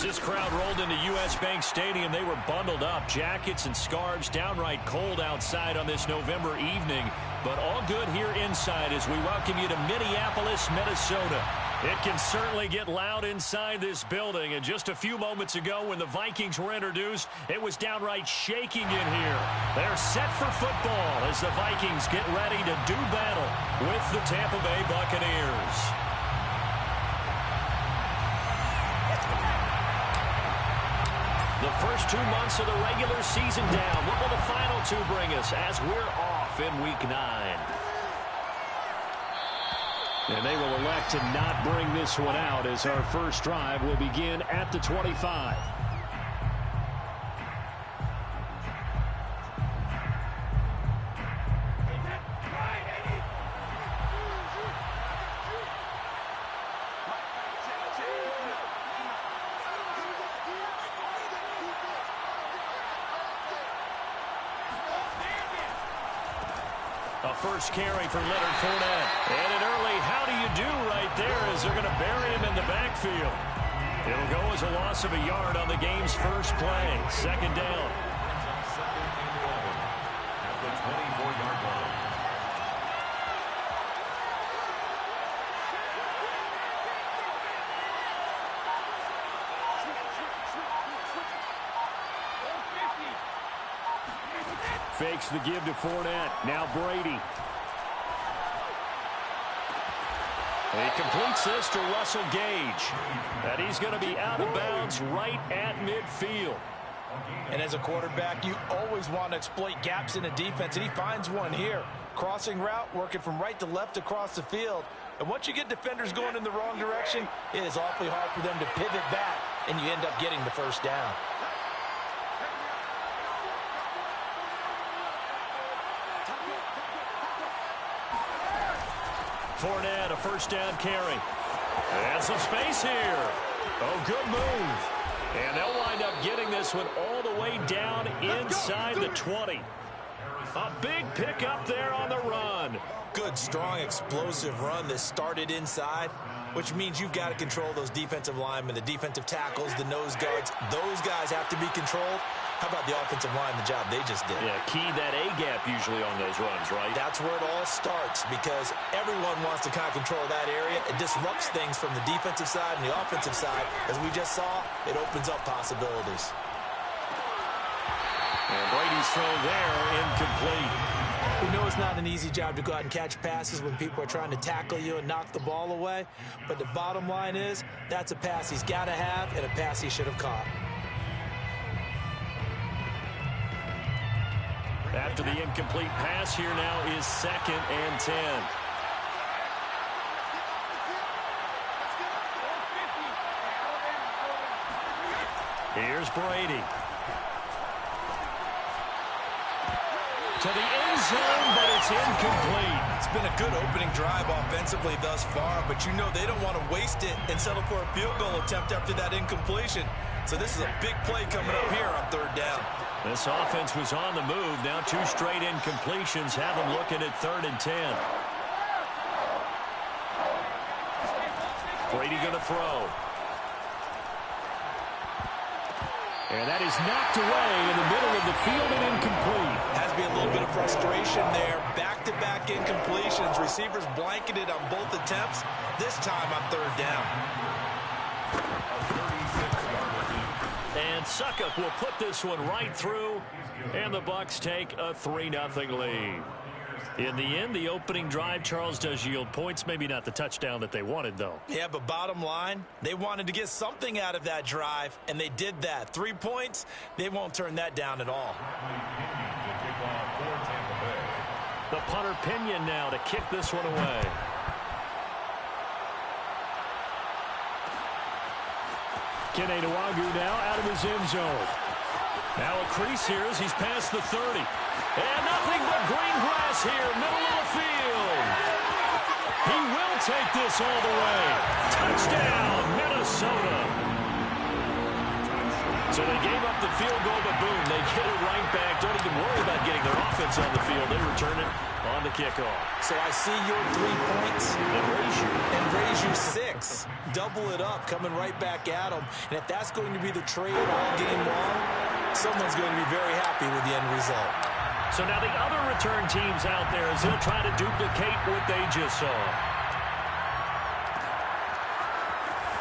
this crowd rolled into U.S. Bank Stadium, they were bundled up, jackets and scarves, downright cold outside on this November evening. But all good here inside as we welcome you to Minneapolis, Minnesota. It can certainly get loud inside this building. And just a few moments ago when the Vikings were introduced, it was downright shaking in here. They're set for football as the Vikings get ready to do battle with the Tampa Bay Buccaneers. The first 2 months of the regular season down. What will the final two bring us as we're off in Week 9? And they will elect to not bring this one out as our first drive will begin at the 25. First carry for Leonard Fournette. And an early how do you do right there as they're going to bury him in the backfield. It'll go as a loss of a yard on the game's first play. Second down. At the 24-yard line. Fakes the give to Fournette. Now Brady. He completes this to Russell Gage. And he's going to be out of bounds right at midfield. And as a quarterback, you always want to exploit gaps in a defense, and he finds one here. Crossing route, working from right to left across the field. And once you get defenders going in the wrong direction, it is awfully hard for them to pivot back, and you end up getting the first down. Fournette, a first down carry. And some space here. Oh, good move. And they'll wind up getting this one all the way down inside the 20. A big pickup there on the run. Good, strong, explosive run that started inside, which means you've got to control those defensive linemen, the defensive tackles, the nose guards. Those guys have to be controlled. How about the offensive line, the job they just did? Yeah, key that A-gap usually on those runs, right? That's where it all starts because everyone wants to kind of control that area. It disrupts things from the defensive side and the offensive side. As we just saw, it opens up possibilities. And Brady's throw there, incomplete. We know it's not an easy job to go out and catch passes when people are trying to tackle you and knock the ball away. But the bottom line is, that's a pass he's got to have and a pass he should have caught. After the incomplete pass, here now is 2nd and 10. Here's Brady. To the end zone, but it's incomplete. It's been a good opening drive offensively thus far, but you know they don't want to waste it and settle for a field goal attempt after that incompletion. So this is a big play coming up here on 3rd down. This offense was on the move. Now 2 straight incompletions have them looking at 3rd and 10. Brady going to throw. And that is knocked away in the middle of the field and incomplete. Has to be a little bit of frustration there. Back-to-back incompletions. Receivers blanketed on both attempts. This time on 3rd down. And Succop will put this one right through, and the Bucs take a 3-0 lead. In the end, the opening drive, Charles, does yield points. Maybe not the touchdown that they wanted, though. Yeah, but bottom line, they wanted to get something out of that drive, and they did that. 3 points, they won't turn that down at all. The punter Pinion now to kick this one away. Kene Nwangwu now out of his end zone. Now a crease here as he's past the 30. And nothing but green grass here, middle of the field. He will take this all the way. Touchdown, Minnesota. So they gave up the field goal, but boom, they get it right back. Don't even worry about getting their offense on the field. They return it on the kickoff. So I see your 3 points and raise you 6. Double it up, coming right back at them. And if that's going to be the trade all game long, someone's going to be very happy with the end result. So now the other return teams out there as they'll try to duplicate what they just saw.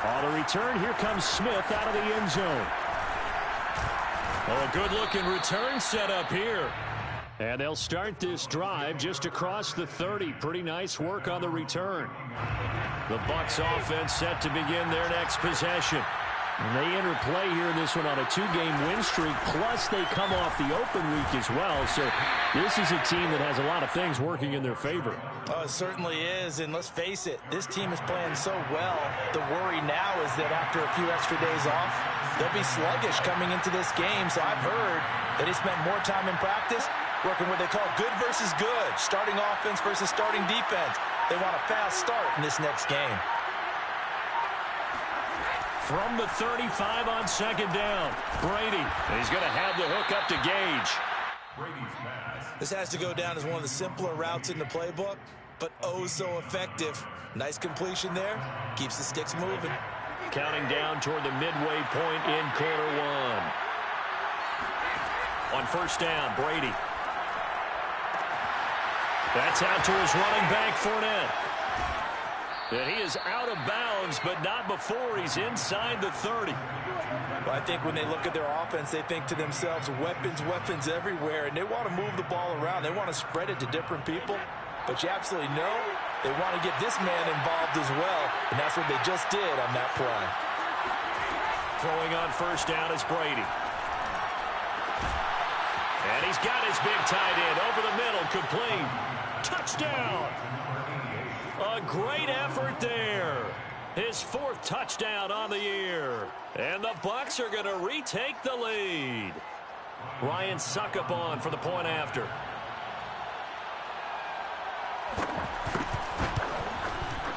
On the return, here comes Smith out of the end zone. Oh, a good-looking return set up here. And they'll start this drive just across the 30. Pretty nice work on the return. The Bucs offense set to begin their next possession. And they enter play here in this one on a 2-game win streak, plus they come off the open week as well. So this is a team that has a lot of things working in their favor. Oh, it certainly is, and let's face it, this team is playing so well. The worry now is that after a few extra days off, they'll be sluggish coming into this game. So I've heard that they spent more time in practice working what they call good versus good, starting offense versus starting defense. They want a fast start in this next game. From the 35 on second down, Brady. He's going to have the hook up to Gage. This has to go down as one of the simpler routes in the playbook, but oh so effective. Nice completion there. Keeps the sticks moving. Counting down toward the midway point in quarter one. On first down, Brady. That's out to his running back, Fournette. And he is out of bounds, but not before he's inside the 30. Well, I think when they look at their offense, they think to themselves, weapons, weapons everywhere, and they want to move the ball around. They want to spread it to different people, but you absolutely know they want to get this man involved as well, and that's what they just did on that play. Throwing on first down is Brady. And he's got his big tight end over the middle, complete. Touchdown! A great effort there. His 4th touchdown on the year. And the Bucs are going to retake the lead. Ryan Succop on for the point after.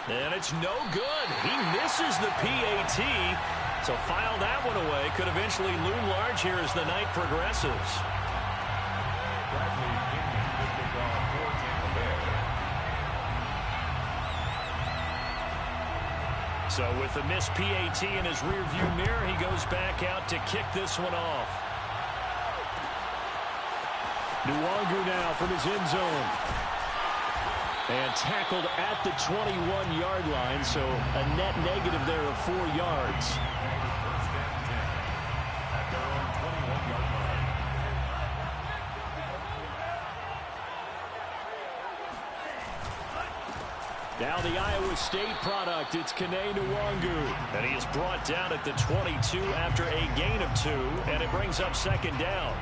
And it's no good. He misses the PAT. So file that one away. Could eventually loom large here as the night progresses. So with the missed PAT in his rearview mirror, he goes back out to kick this one off. Nwangu now from his end zone. And tackled at the 21-yard line, so a net negative there of 4 yards. Now the Iowa State product, it's Kene Nwangu. And he is brought down at the 22 after a gain of 2, and it brings up second down.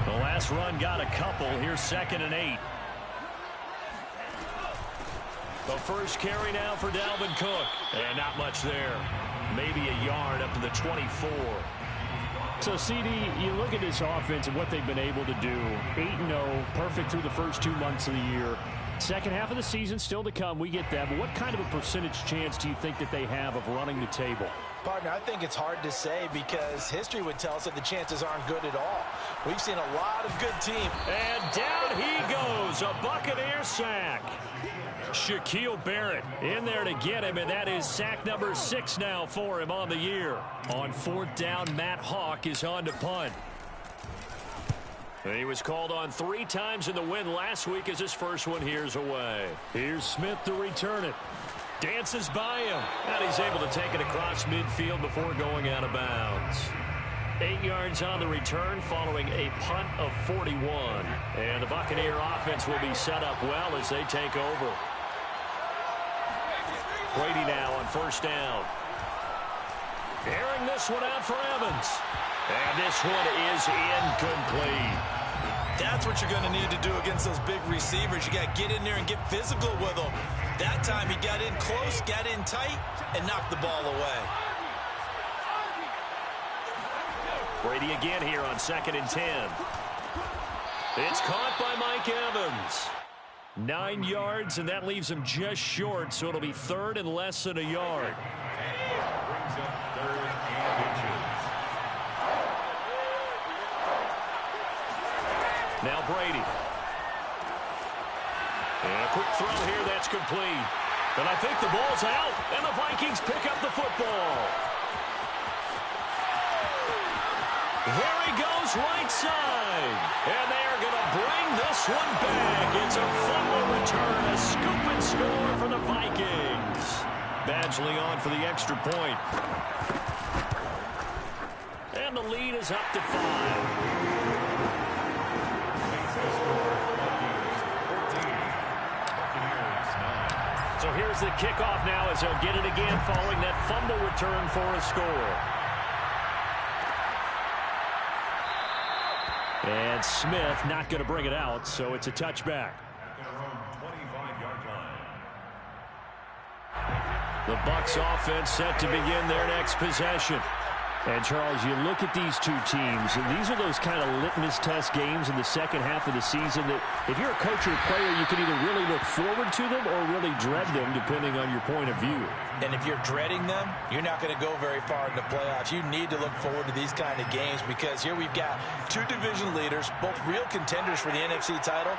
The last run got a couple. Here's 2nd and 8. The first carry now for Dalvin Cook. And not much there. Maybe a yard up to the 24. So, CD, you look at this offense and what they've been able to do. 8-0, perfect through the first 2 months of the year. Second half of the season still to come. We get that. But what kind of a percentage chance do you think that they have of running the table? Partner, I think it's hard to say because history would tell us that the chances aren't good at all. We've seen a lot of good teams. And down he goes. A Buccaneer sack. Shaquille Barrett in there to get him, and that is sack number 6 now for him on the year. On 4th down, Matt Hawk is on to punt. And he was called on 3 times in the win last week as his first one here's away. Here's Smith to return it. Dances by him, and he's able to take it across midfield before going out of bounds. 8 yards on the return following a punt of 41. And the Buccaneer offense will be set up well as they take over. Brady now on first down. Airing this one out for Evans. And this one is incomplete. That's what you're going to need to do against those big receivers. You got to get in there and get physical with them. That time he got in close, got in tight, and knocked the ball away. Brady again here on 2nd and 10. It's caught by Mike Evans. 9 yards, and that leaves him just short, so it'll be 3rd and less than a yard. Now Brady. And a quick throw here that's complete. And I think the ball's out, and the Vikings pick up the football. There he goes, right side. And they are going to bring this one back. It's a fumble return, a scoop and score for the Vikings. Badgley on for the extra point. And the lead is up to 5. So here's the kickoff now as they'll get it again following that fumble return for a score. And Smith not going to bring it out, so it's a touchback. The Bucs offense set to begin their next possession. And, Charles, you look at these two teams, and these are those kind of litmus test games in the second half of the season that if you're a coach or a player, you can either really look forward to them or really dread them, depending on your point of view. And if you're dreading them, you're not going to go very far in the playoffs. You need to look forward to these kind of games because here we've got two division leaders, both real contenders for the NFC title.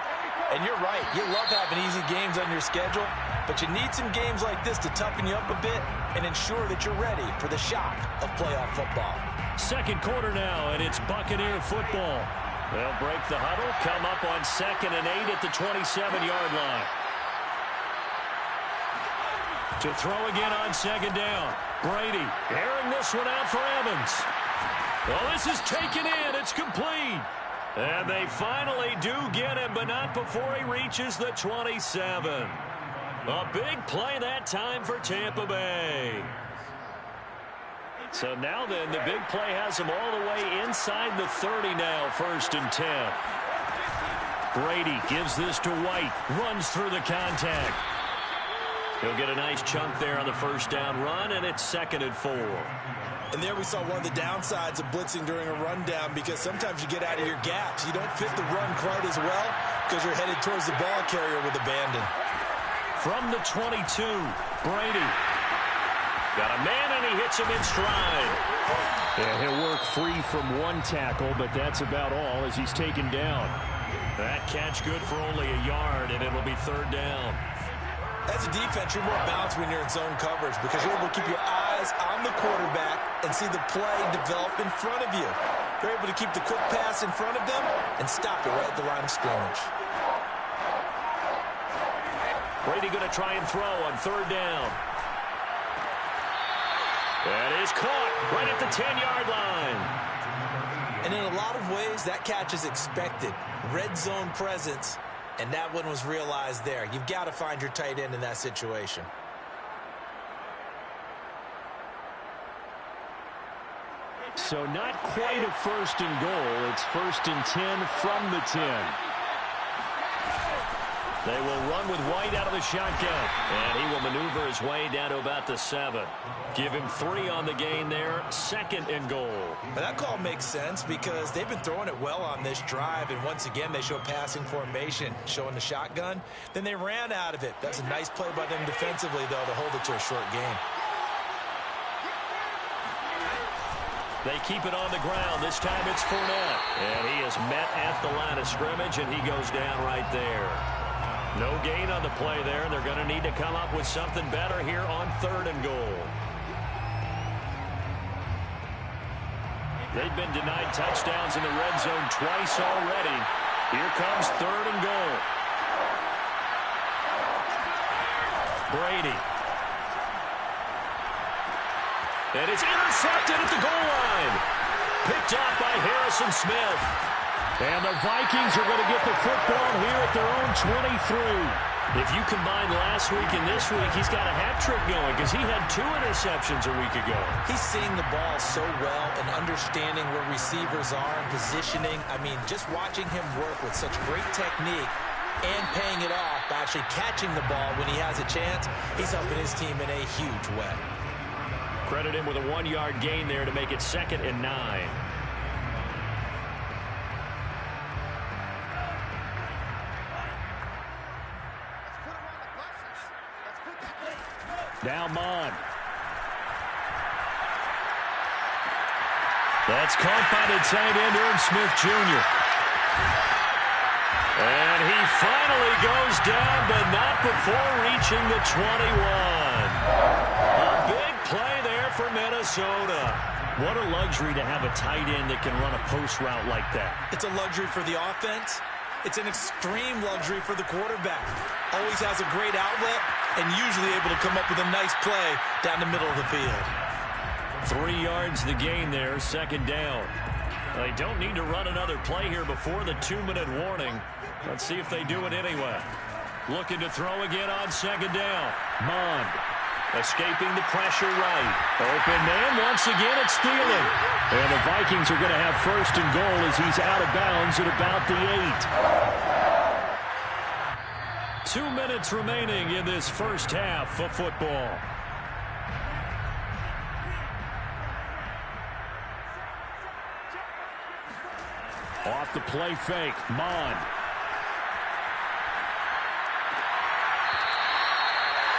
And you're right, you love having easy games on your schedule, but you need some games like this to toughen you up a bit and ensure that you're ready for the shock of playoff football. Second quarter now, and it's Buccaneer football. They'll break the huddle, come up on 2nd and 8 at the 27-yard line. To throw again on 2nd down. Brady airing this one out for Evans. Well, this is taken in. It's complete. And they finally do get him, but not before he reaches the 27. A big play that time for Tampa Bay. So now then, the big play has him all the way inside the 30 now, 1st and 10. Brady gives this to White, runs through the contact. He'll get a nice chunk there on the 1st down run, and it's 2nd and 4. And there we saw one of the downsides of blitzing during a rundown because sometimes you get out of your gaps. You don't fit the run quite as well because you're headed towards the ball carrier with abandon. From the 22, Brady. Got a man, and he hits him in stride. Yeah, he'll work free from one tackle, but that's about all as he's taken down. That catch good for only a yard, and it'll be 3rd down. As a defense, you're more balanced when you're in zone coverage because you're able to keep your eyes on the quarterback and see the play develop in front of you. You're able to keep the quick pass in front of them and stop it right at the line of scrimmage. Brady going to try and throw on 3rd down. That is caught right at the 10-yard line. And in a lot of ways, that catch is expected. Red zone presence. And that one was realized there. You've got to find your tight end in that situation. So not quite a 1st and goal. It's 1st and 10 from the 10. They will run with White out of the shotgun. And he will maneuver his way down to about the 7. Give him 3 on the gain there. 2nd and goal. And that call makes sense because they've been throwing it well on this drive. And once again, they show passing formation, showing the shotgun. Then they ran out of it. That's a nice play by them defensively, though, to hold it to a short gain. They keep it on the ground. This time it's Fournette. And he is met at the line of scrimmage, and he goes down right there. No gain on the play there, and they're going to need to come up with something better here on 3rd and goal. They've been denied touchdowns in the red zone twice already. Here comes 3rd and goal. Brady. And it's intercepted at the goal line. Picked up by Harrison Smith. And the Vikings are going to get the football here at their own 23. If you combine last week and this week, he's got a hat trick going because he had 2 interceptions a week ago. He's seeing the ball so well and understanding where receivers are and positioning. I mean, just watching him work with such great technique and paying it off by actually catching the ball when he has a chance, he's helping his team in a huge way. Credit him with a 1-yard gain there to make it 2nd and 9. Now Mond. That's caught by the tight end, Irv Smith Jr. And he finally goes down, but not before reaching the 21. A big play there for Minnesota. What a luxury to have a tight end that can run a post route like that. It's a luxury for the offense. It's an extreme luxury for the quarterback. Always has a great outlet and usually able to come up with a nice play down the middle of the field. 3 yards the gain there, second down. They don't need to run another play here before the 2-minute warning. Let's see if they do it anyway. Looking to throw again on second down. Mond escaping the pressure right. Open man once again, it's Thielen. And the Vikings are going to have first and goal as he's out of bounds at about the 8. 2 minutes remaining in this first half of football. Off the play fake, Mond.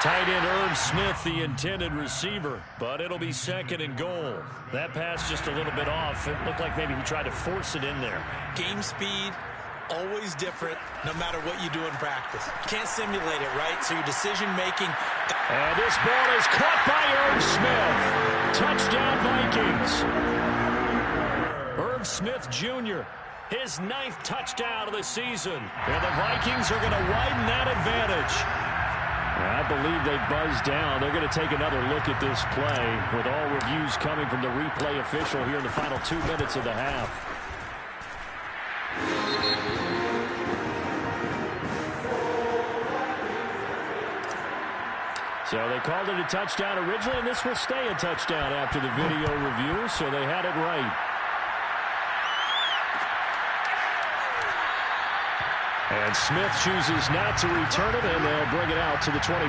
Tight end Irv Smith, the intended receiver, but it'll be second and goal. That pass just a little bit off. It looked like maybe he tried to force it in there. Game speed, always different, no matter what you do in practice. You can't simulate it, right? So your decision-making... And this ball is caught by Irv Smith. Touchdown, Vikings. Irv Smith Jr., his 9th touchdown of the season. And the Vikings are going to widen that advantage. I believe they buzzed down. They're going to take another look at this play with all reviews coming from the replay official here in the final 2 minutes of the half. So they called it a touchdown originally, and this will stay a touchdown after the video review, so they had it right. And Smith chooses not to return it, and they'll bring it out to the 25.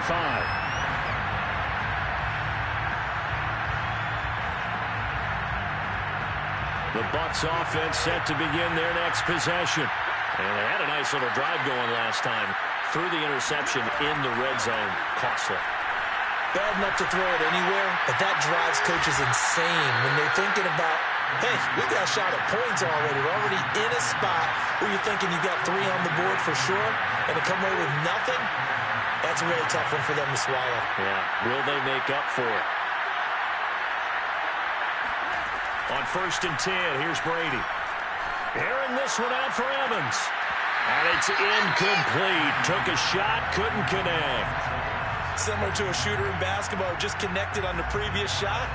The Bucs offense set to begin their next possession. And they had a nice little drive going last time. Threw the interception in the red zone. Costly. Bad enough to throw it anywhere, but that drives coaches insane when they're thinking about, hey, we got a shot at points already. We're already in a spot where you're thinking you got 3 on the board for sure, and to come away with nothing, that's a really tough one for them to swallow. Yeah, will they make up for it? On 1st and 10, here's Brady. Airing this one out for Evans. And it's incomplete. Took a shot, couldn't connect. Similar to a shooter in basketball who just connected on the previous shot.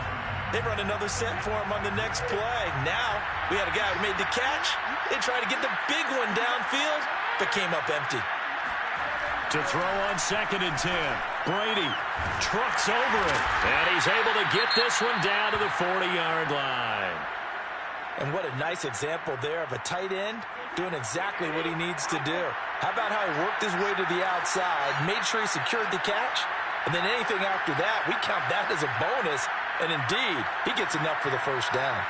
They run another set for him on the next play. Now, we had a guy who made the catch. They tried to get the big one downfield, but came up empty. To throw on 2nd and 10. Brady trucks over it. And he's able to get this one down to the 40-yard line. And what a nice example there of a tight end doing exactly what he needs to do. How about how he worked his way to the outside, made sure he secured the catch, and then anything after that, we count that as a bonus. And indeed, he gets enough for the first down.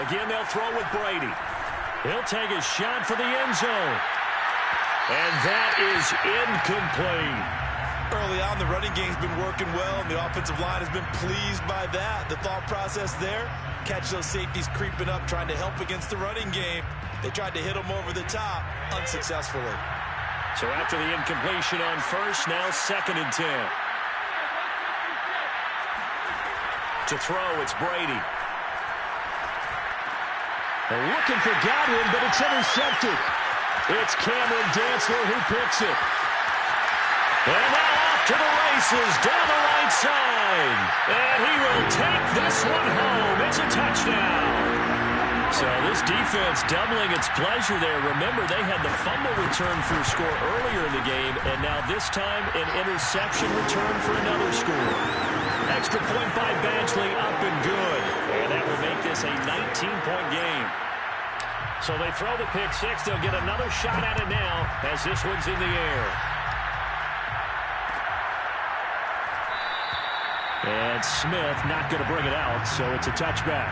Again, they'll throw with Brady. He'll take a shot for the end zone. And that is incomplete. Early on, the running game's been working well, and the offensive line has been pleased by that. The thought process there, catch those safeties creeping up, trying to help against the running game. They tried to hit them over the top, unsuccessfully. So after the incompletion on 1st, now 2nd and 10. To throw, it's Brady. They're looking for Godwin, but it's intercepted. It's Cameron Dantzler who picks it. And now off to the races down the right side. And he will take this one home. It's a touchdown. So this defense doubling its pleasure there. Remember, they had the fumble return for a score earlier in the game, and now this time an interception return for another score. Extra point by Badgley, up and good. And that will make this a 19-point game. So they throw the pick six. They'll get another shot at it now as this one's in the air. And Smith not going to bring it out, so it's a touchback.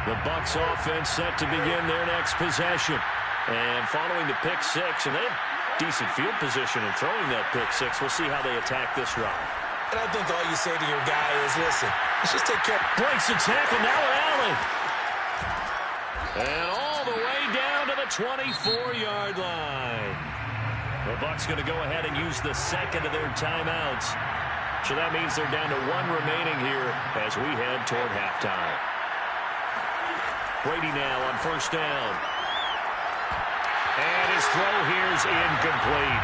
The Bucs offense set to begin their next possession. And following the pick six, and they have decent field position in throwing that pick six. We'll see how they attack this drive. And I think all you say to your guy is, listen, let's just take care. Breaks the tackle, now Allen. And all the way down to the 24-yard line. The Bucs going to go ahead and use the second of their timeouts. So that means they're down to one remaining here as we head toward halftime. Brady now on first down. And his throw here is incomplete.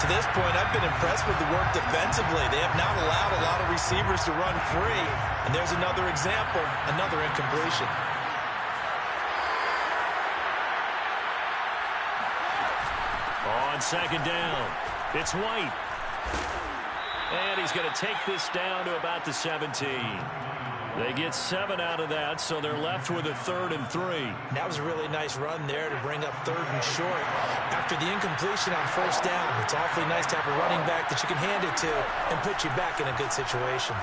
To this point, I've been impressed with the work defensively. They have not allowed a lot of receivers to run free. And there's another example, another incompletion. On second down, it's White. And he's going to take this down to about the 17. They get 7 out of that, so they're left with a 3rd and 3. That was a really nice run there to bring up 3rd and short. After the incompletion on first down, it's awfully nice to have a running back that you can hand it to and put you back in a good situation.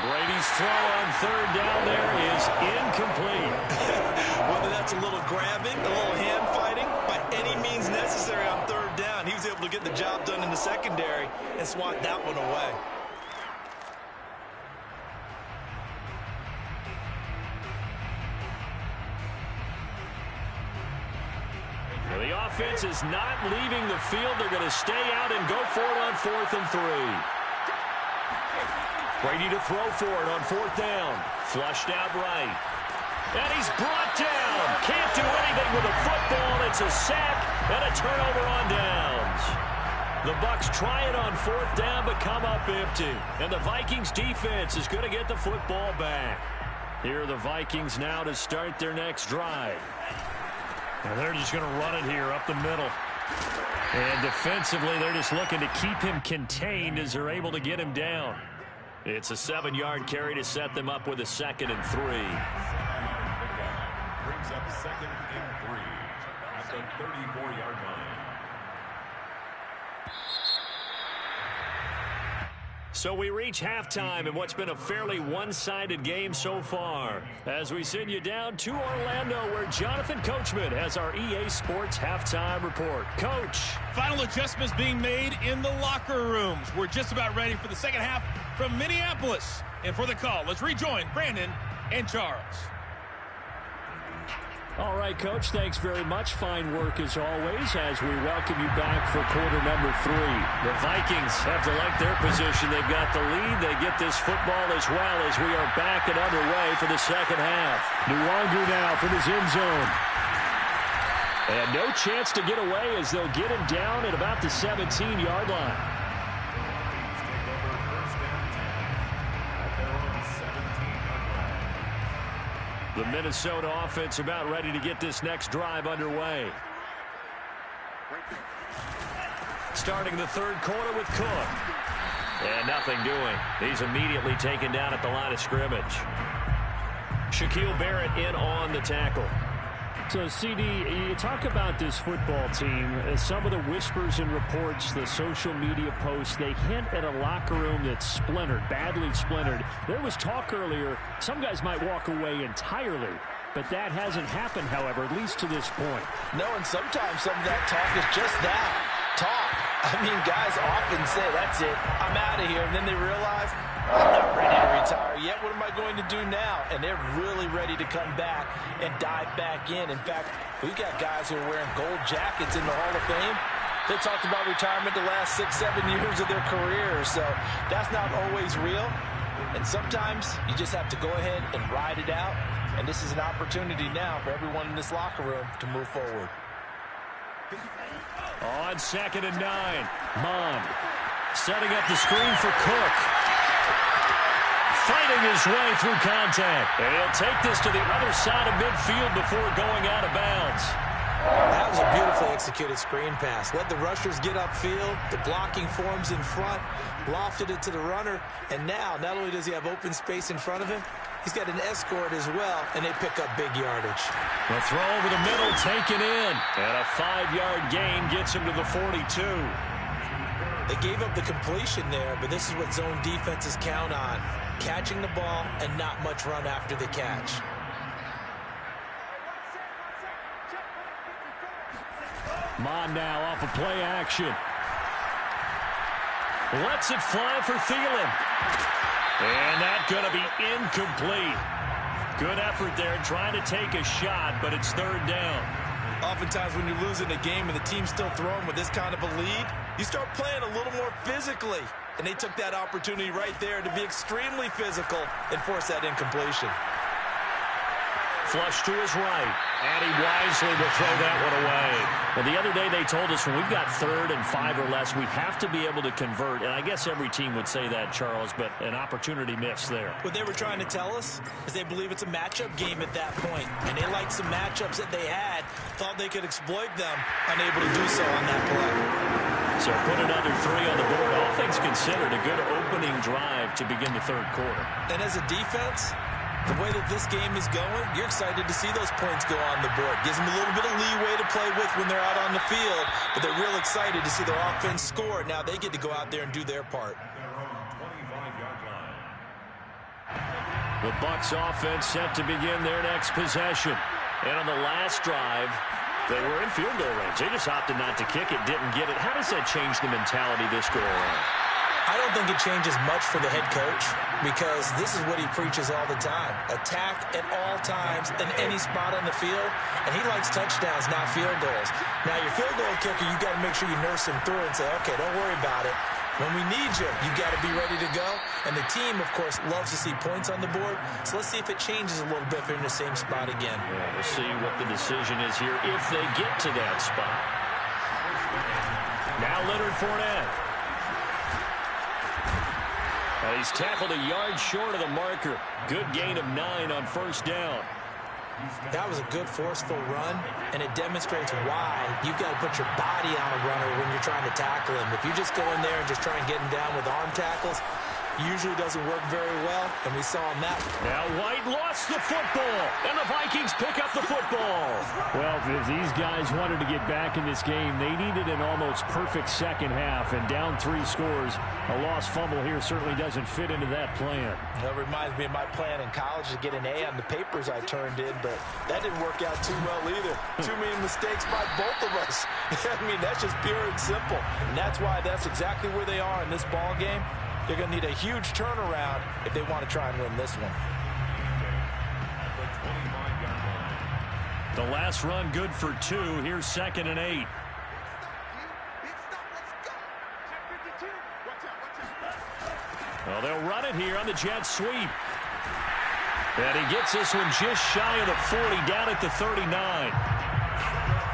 Brady's throw on 3rd down there is incomplete. Whether that's a little grabbing, a little hand fighting, by any means necessary on 3rd down, he was able to get the job done in the secondary and swat that one away. The offense is not leaving the field. They're going to stay out and go for it on 4th and 3. Brady to throw for it on 4th down. Flushed out right. And he's brought down. Can't do anything with a football. It's a sack and a turnover on downs. The Bucs try it on 4th down but come up empty. And the Vikings defense is going to get the football back. Here are the Vikings now to start their next drive. And they're just going to run it here up the middle. And defensively, they're just looking to keep him contained as they're able to get him down. It's a 7-yard carry to set them up with a 2nd and 3. Brings up 2nd and 3 at the 34-yard line. So we reach halftime in what's been a fairly one-sided game so far. As we send you down to Orlando, where Jonathan Coachman has our EA Sports halftime report. Coach. Final adjustments being made in the locker rooms. We're just about ready for the second half from Minneapolis. And for the call, let's rejoin Brandon and Charles. All right, Coach, thanks very much. Fine work as always as we welcome you back for quarter number 3. The Vikings have to like their position. They've got the lead. They get this football as well as we are back and underway for the second half. Nwangu now from his end zone. And no chance to get away as they'll get him down at about the 17-yard line. The Minnesota offense about ready to get this next drive underway. Starting the 3rd quarter with Cook. And nothing doing. He's immediately taken down at the line of scrimmage. Shaquille Barrett in on the tackle. So, CD, you talk about this football team. Some of the whispers and reports, the social media posts, they hint at a locker room that's splintered, badly splintered. There was talk earlier, some guys might walk away entirely. But that hasn't happened, however, at least to this point. No, and sometimes some of that talk is just that, talk. I mean, guys often say, that's it, I'm out of here. And then they realize, I'm not ready to retire yet. What am I going to do now? And they're really ready to come back and dive back in. In fact, we've got guys who are wearing gold jackets in the Hall of Fame. They talked about retirement the last 6-7 years of their careers. So that's not always real. And sometimes you just have to go ahead and ride it out. And this is an opportunity now for everyone in this locker room to move forward. On 2nd and 9, Mond setting up the screen for Cook. Fighting his way through contact. And he'll take this to the other side of midfield before going out of bounds. That was a beautifully executed screen pass. Let the rushers get upfield. The blocking forms in front. Lofted it to the runner. And now, not only does he have open space in front of him, he's got an escort as well, and they pick up big yardage. The throw over the middle taken in. And a 5-yard gain gets him to the 42. They gave up the completion there, but this is what zone defenses count on. Catching the ball and not much run after the catch. Mond now off of play action. Lets it fly for Thielen. And that's going to be incomplete. Good effort there trying to take a shot, but it's third down. Oftentimes when you're losing a game and the team's still throwing with this kind of a lead, you start playing a little more physically. And they took that opportunity right there to be extremely physical and force that incompletion. Flush to his right, and he wisely will throw that one away. Well, the other day they told us when we've got 3rd and 5 or less, we have to be able to convert. And I guess every team would say that, Charles, but an opportunity missed there. What they were trying to tell us is they believe it's a matchup game at that point. And they liked some matchups that they had, thought they could exploit them, unable to do so on that play. So put another 3 on the board. All things considered, a good opening drive to begin the third quarter. And as a defense, the way that this game is going, you're excited to see those points go on the board. Gives them a little bit of leeway to play with when they're out on the field, but they're real excited to see their offense score. Now they get to go out there and do their part. The Bucs offense set to begin their next possession. And on the last drive, they were in field goal range. They just opted not to kick it, didn't get it. How does that change the mentality this go around? I don't think it changes much for the head coach because this is what he preaches all the time. Attack at all times in any spot on the field, and he likes touchdowns, not field goals. Now, your field goal kicker, you got to make sure you nurse him through and say, okay, don't worry about it. When we need you, you got to be ready to go. And the team, of course, loves to see points on the board. So let's see if it changes a little bit if they're in the same spot again. Yeah, we'll see what the decision is here if they get to that spot. Now Leonard Fournette. He's tackled a yard short of the marker. Good gain of 9 on first down. That was a good forceful run, and it demonstrates why you've got to put your body on a runner when you're trying to tackle him. If you just go in there and just try and get him down with arm tackles, usually doesn't work very well, and we saw him that. Now White lost the football, and the Vikings pick up the football. Well, if these guys wanted to get back in this game, they needed an almost perfect second half, and down 3 scores. A lost fumble here certainly doesn't fit into that plan. That reminds me of my plan in college to get an A on the papers I turned in, but that didn't work out too well either. Too many mistakes by both of us. I mean, that's just pure and simple, and that's why that's exactly where they are in this ball game. They're going to need a huge turnaround if they want to try and win this one. The last run good for 2. Here's 2nd and 8. Well, they'll run it here on the jet sweep. And he gets this one just shy of the 40, down at the 39.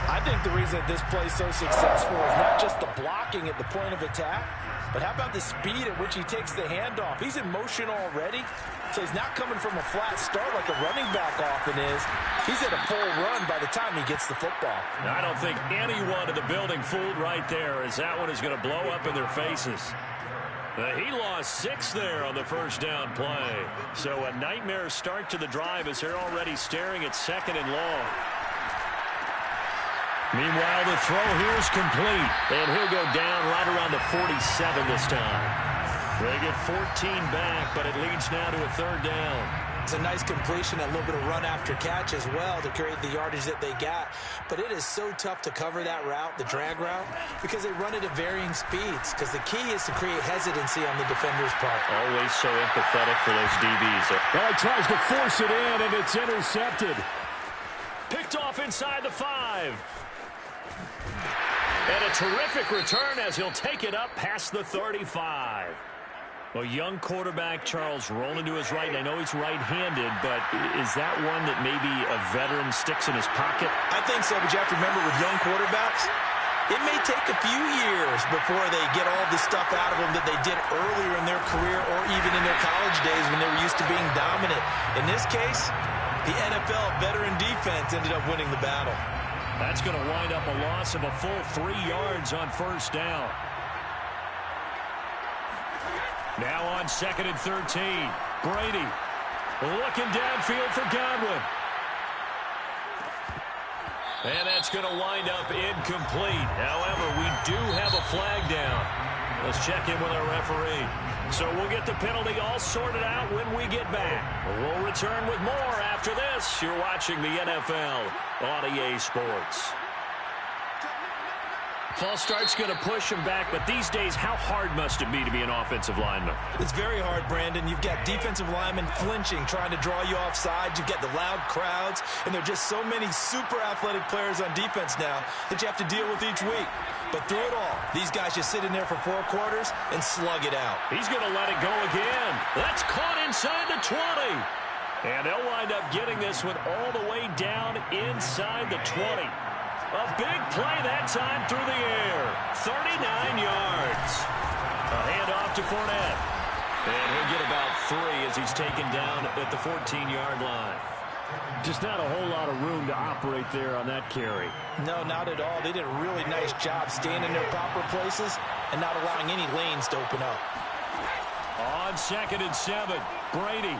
I think the reason that this play is so successful is not just the blocking at the point of attack, but how about the speed at which he takes the handoff? He's in motion already, so he's not coming from a flat start like a running back often is. He's at a full run by the time he gets the football. Now, I don't think anyone in the building fooled right there, as that one is going to blow up in their faces. He lost 6 there on the first down play. So a nightmare start to the drive as they're already staring at 2nd and long. Meanwhile, the throw here is complete, and he'll go down right around the 47 this time. They get 14 back, but it leads now to a 3rd down. It's a nice completion, a little bit of run after catch as well to create the yardage that they got. But it is so tough to cover that route, the drag route, because they run it at varying speeds. Because the key is to create hesitancy on the defender's part. Always so empathetic for those DBs. Well, he tries to force it in, and it's intercepted. Picked off inside the 5. And a terrific return as he'll take it up past the 35. Well, young quarterback Charles rolling to his right. I know he's right-handed, but is that one that maybe a veteran sticks in his pocket? I think so, but you have to remember with young quarterbacks, it may take a few years before they get all the stuff out of them that they did earlier in their career or even in their college days when they were used to being dominant. In this case, the NFL veteran defense ended up winning the battle. That's going to wind up a loss of a full 3 yards on first down. Now on 2nd and 13. Brady looking downfield for Godwin. And that's going to wind up incomplete. However, we do have a flag down. Let's check in with our referee. So we'll get the penalty all sorted out when we get back. We'll return with more after this. You're watching the NFL on EA Sports. False start's going to push him back, but these days, how hard must it be to be an offensive lineman? It's very hard, Brandon. You've got defensive linemen flinching, trying to draw you off sides. You've got the loud crowds, and there are just so many super athletic players on defense now that you have to deal with each week. But through it all, these guys just sit in there for 4 quarters and slug it out. He's going to let it go again. That's caught inside the 20. And they'll wind up getting this one all the way down inside the 20. A big play that time through the air. 39 yards. A handoff to Fournette. And he'll get about 3 as he's taken down at the 14-yard line. Just not a whole lot of room to operate there on that carry. No, not at all. They did a really nice job staying in their proper places and not allowing any lanes to open up. On 2nd and 7, Brady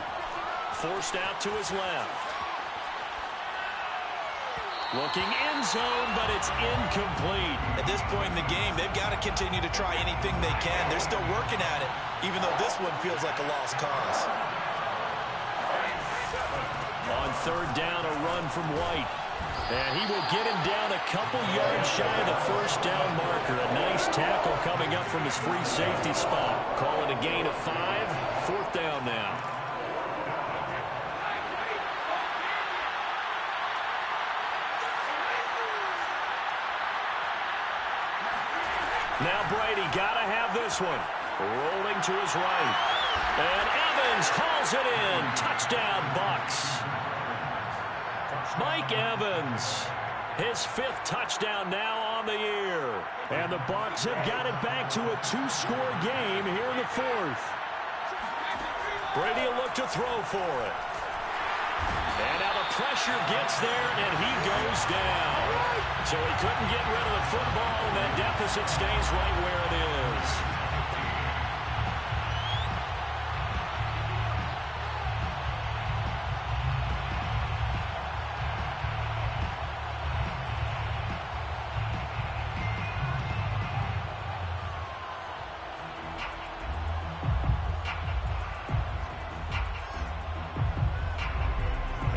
forced out to his left. Looking end zone, but it's incomplete. At this point in the game, they've got to continue to try anything they can. They're still working at it, even though this one feels like a lost cause. On 3rd down, a run from White. And he will get him down a couple yards shy of the 1st down marker. A nice tackle coming up from his free safety spot. Call it a gain of 5. 4th down now. Now Brady got to have this one. Rolling to his right. And Evans hauls it in. Touchdown, Bucs. Mike Evans, his 5th touchdown now on the year. And the Bucs have got it back to a 2-score game here in the 4th. Brady will look to throw for it. And now the pressure gets there, and he goes down. So he couldn't get rid of the football, and that deficit stays right where it is.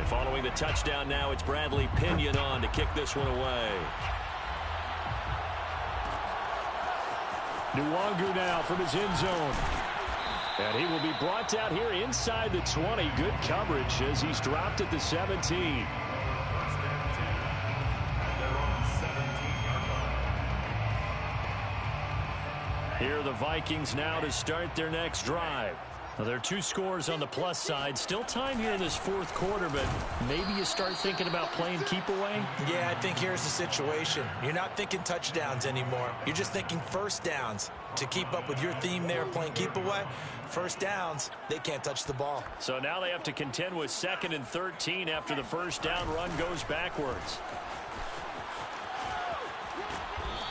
Following the touchdown now, it's Bradley Pinion on to kick this one away. Nwangu now from his end zone. And he will be brought out here inside the 20. Good coverage as he's dropped at the 17. Here are the Vikings now to start their next drive. Well, there are 2 scores on the plus side. Still time here in this 4th quarter, but maybe you start thinking about playing keep away? Yeah, I think here's the situation. You're not thinking touchdowns anymore. You're just thinking 1st downs. To keep up with your theme there, playing keep away, 1st downs, they can't touch the ball. So now they have to contend with 2nd and 13 after the 1st down run goes backwards.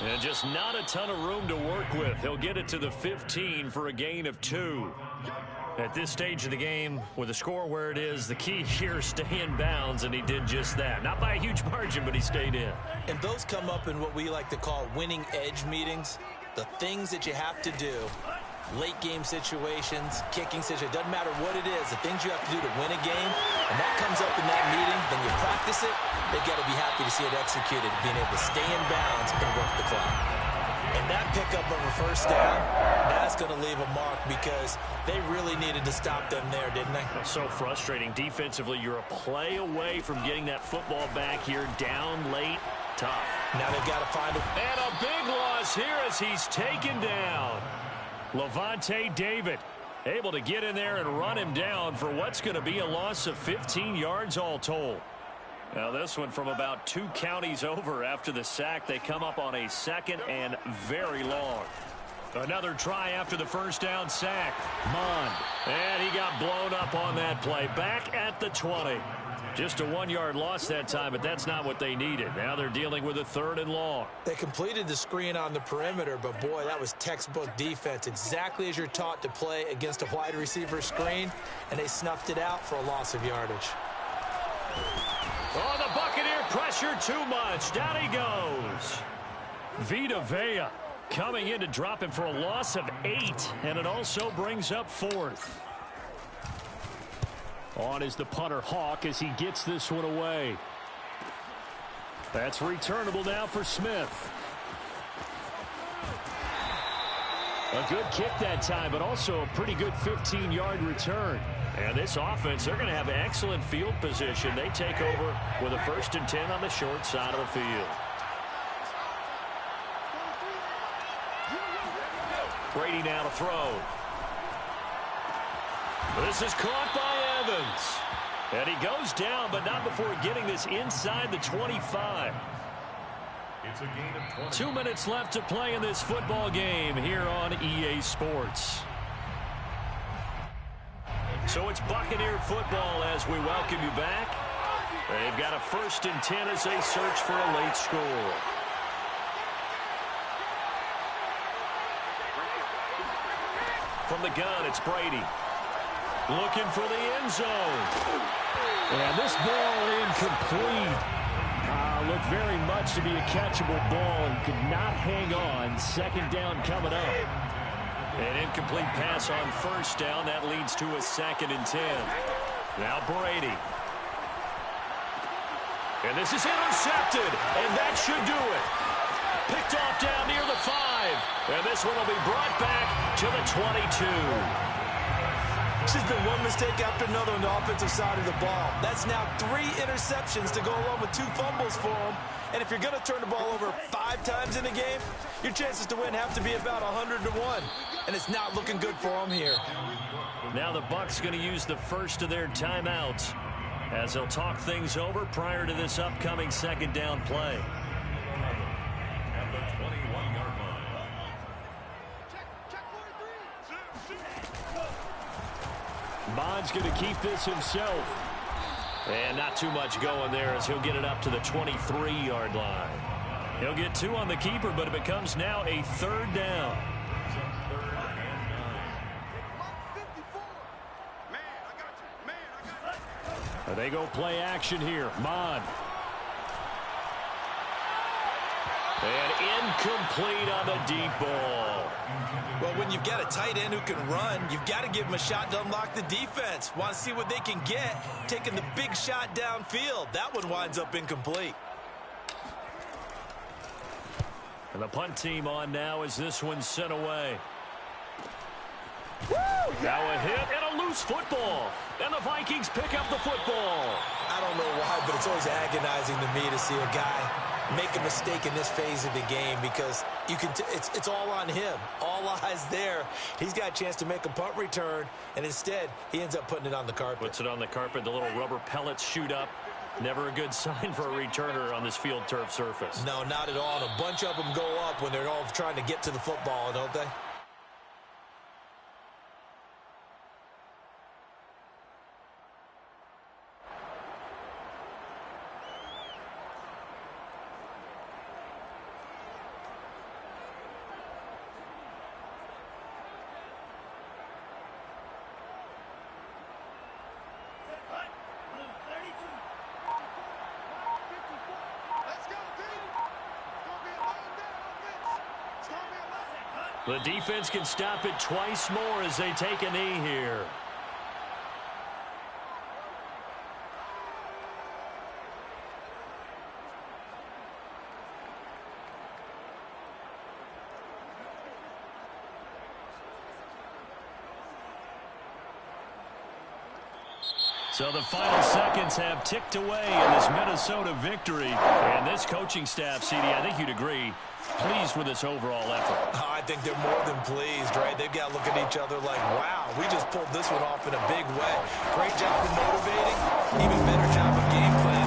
And just not a ton of room to work with. He'll get it to the 15 for a gain of 2. At this stage of the game, with the score where it is, the key here is stay in bounds, and he did just that. Not by a huge margin, but he stayed in. And those come up in what we like to call winning edge meetings. The things that you have to do, late game situations, kicking situations, doesn't matter what it is, the things you have to do to win a game, and that comes up in that meeting, then you practice it, they've got to be happy to see it executed, being able to stay in bounds and work the clock. And that pickup of a 1st down, that's going to leave a mark because they really needed to stop them there, didn't they? So frustrating. Defensively, you're a play away from getting that football back here, down late, tough. Now they've got to find a... And a big loss here as he's taken down. Lavonte David able to get in there and run him down for what's going to be a loss of 15 yards all told. Now this one from about 2 counties over after the sack. They come up on a 2nd and very long. Another try after the 1st down sack. Mond. And he got blown up on that play. Back at the 20. Just a 1-yard loss that time, but that's not what they needed. Now they're dealing with a 3rd and long. They completed the screen on the perimeter, but boy, that was textbook defense. Exactly as you're taught to play against a wide receiver screen, and they snuffed it out for a loss of yardage. Oh, the Buccaneer pressure too much. Down he goes. Vita Vea coming in to drop him for a loss of 8, and it also brings up 4th. On is the punter Hawk as he gets this one away. That's returnable now for Smith. A good kick that time, but also a pretty good 15-yard return. And this offense, they're going to have excellent field position. They take over with a 1st and 10 on the short side of the field. Brady now to throw. This is caught by Evans. And he goes down, but not before getting this inside the 25. It's a gain of 20. 2 minutes left to play in this football game here on EA Sports. So it's Buccaneer football as we welcome you back. They've got a 1st and 10 as they search for a late score. From the gun, it's Brady. Looking for the end zone. And this ball incomplete. Looked very much to be a catchable ball and could not hang on. 2nd down coming up. An incomplete pass on 1st down. That leads to a 2nd and 10. Now Brady. And this is intercepted. And that should do it. Picked off down near the 5. And this one will be brought back to the 22. It's just been one mistake after another on the offensive side of the ball. That's now 3 interceptions to go along with 2 fumbles for him. And if you're going to turn the ball over 5 times in a game, your chances to win have to be about 100-1. And it's not looking good for him here. Now the Bucs going to use the first of their timeouts as they'll talk things over prior to this upcoming 2nd down play. At the 21-yard line. Bond's going to keep this himself. And not too much going there as he'll get it up to the 23-yard line. He'll get 2 on the keeper, but it becomes now a 3rd down. They go play action here. Bond. And incomplete on the deep ball. Well, when you've got a tight end who can run, you've got to give him a shot to unlock the defense. Want to see what they can get, taking the big shot downfield. That one winds up incomplete. And the punt team on now as this one's sent away. Now a hit and a loose football. And the Vikings pick up the football. I don't know why, but it's always agonizing to me to see a guy make a mistake in this phase of the game because you can it's all on him. All eyes there. He's got a chance to make a punt return, and instead he ends up putting it on the carpet. Puts it on the carpet. The little rubber pellets shoot up. Never a good sign for a returner on this field turf surface. No, not at all. And a bunch of them go up when they're all trying to get to the football, don't they? The defense can stop it twice more as they take a knee here. So the final seconds have ticked away in this Minnesota victory. And this coaching staff, CD, I think you'd agree, pleased with this overall effort. Oh, I think they're more than pleased, right? They've got to look at each other like, wow, we just pulled this one off in a big way. Great job of motivating, even better job of game planning.